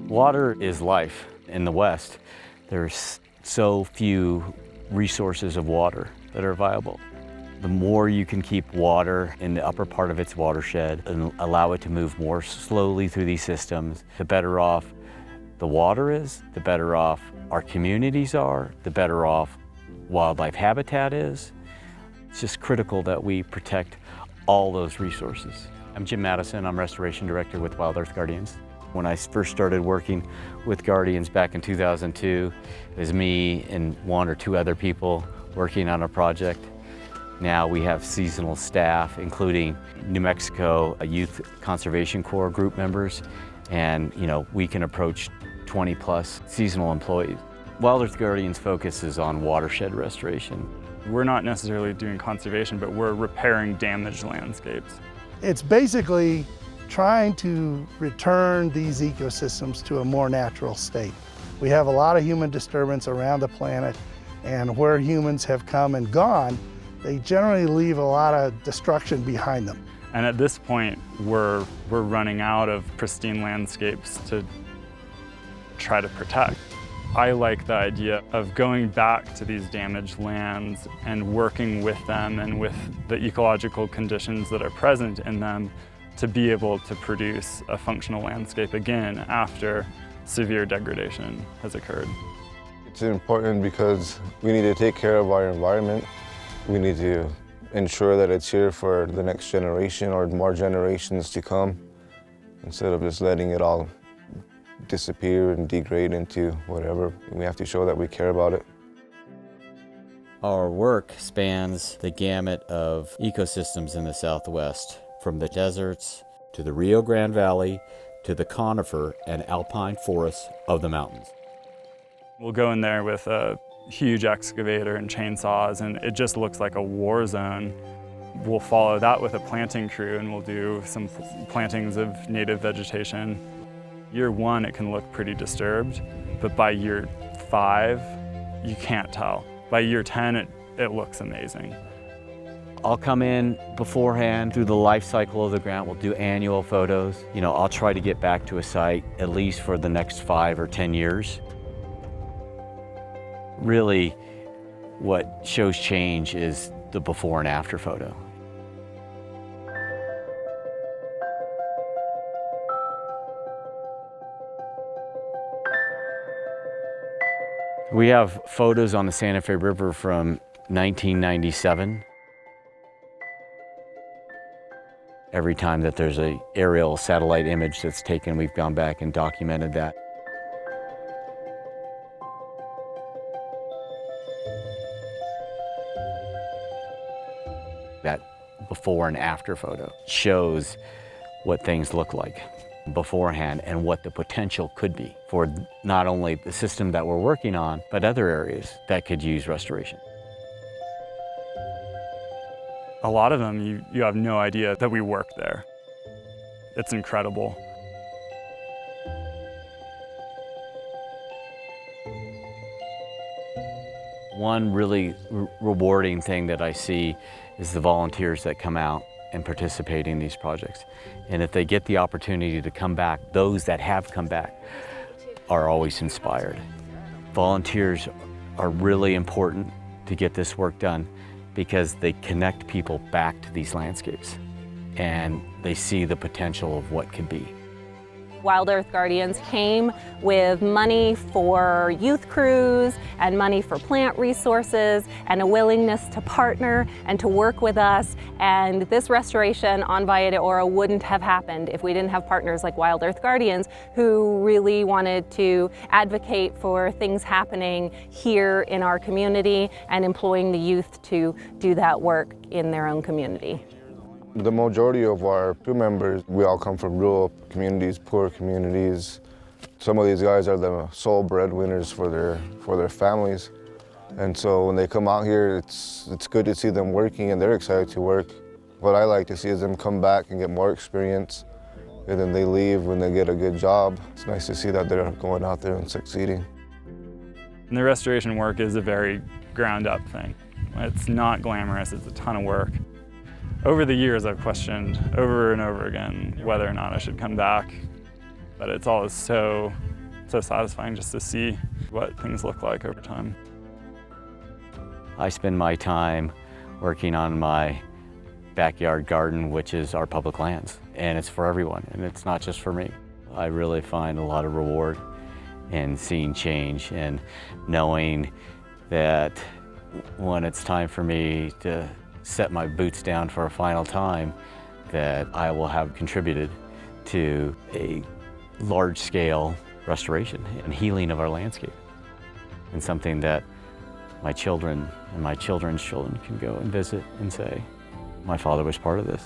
Water is life. In the West, there's so few resources of water that are viable. The more you can keep water in the upper part of its watershed and allow it to move more slowly through these systems, the better off the water is, the better off our communities are, the better off wildlife habitat is. It's just critical that we protect all those resources. I'm Jim Madison, I'm Restoration Director with WildEarth Guardians. When I first started working with Guardians back in 2002, it was me and one or two other people working on a project. Now we have seasonal staff, including New Mexico Youth Conservation Corps group members, and we can approach 20 plus seasonal employees. WildEarth Guardians focuses on watershed restoration. We're not necessarily doing conservation, but we're repairing damaged landscapes. It's basically trying to return these ecosystems to a more natural state. We have a lot of human disturbance around the planet, and where humans have come and gone, they generally leave a lot of destruction behind them. And at this point, we're running out of pristine landscapes to try to protect. I like the idea of going back to these damaged lands and working with them and with the ecological conditions that are present in them to be able to produce a functional landscape again after severe degradation has occurred. It's important because we need to take care of our environment. We need to ensure that it's here for the next generation or more generations to come, instead of just letting it all disappear and degrade into whatever. We have to show that we care about it. Our work spans the gamut of ecosystems in the Southwest, from the deserts to the Rio Grande Valley to the conifer and alpine forests of the mountains. We'll go in there with a huge excavator and chainsaws, and it just looks like a war zone. We'll follow that with a planting crew, and we'll do some plantings of native vegetation. Year one, it can look pretty disturbed, but by year 5, you can't tell. By year 10, it looks amazing. I'll come in beforehand through the life cycle of the grant. We'll do annual photos. I'll try to get back to a site at least for the next 5 or 10 years. Really, what shows change is the before and after photo. We have photos on the Santa Fe River from 1997. Every time that there's an aerial satellite image that's taken, we've gone back and documented that. That before and after photo shows what things look like beforehand and what the potential could be for not only the system that we're working on, but other areas that could use restoration. A lot of them, you have no idea that we work there. It's incredible. One really rewarding thing that I see is the volunteers that come out and participate in these projects. And if they get the opportunity to come back, those that have come back are always inspired. Volunteers are really important to get this work done because they connect people back to these landscapes and they see the potential of what could be. WildEarth Guardians came with money for youth crews and money for plant resources and a willingness to partner and to work with us. And this restoration on Valle de Oro wouldn't have happened if we didn't have partners like WildEarth Guardians who really wanted to advocate for things happening here in our community and employing the youth to do that work in their own community. The majority of our crew members, we all come from rural communities, poor communities. Some of these guys are the sole breadwinners for their families. And so when they come out here, it's good to see them working and they're excited to work. What I like to see is them come back and get more experience, and then they leave when they get a good job. It's nice to see that they're going out there and succeeding. And the restoration work is a very ground up thing. It's not glamorous, it's a ton of work. Over the years, I've questioned over and over again whether or not I should come back, but it's always so so satisfying just to see what things look like over time. I spend my time working on my backyard garden, which is our public lands, and it's for everyone, and it's not just for me. I really find a lot of reward in seeing change and knowing that when it's time for me to set my boots down for a final time, that I will have contributed to a large-scale restoration and healing of our landscape, and something that my children and my children's children can go and visit and say, my father was part of this.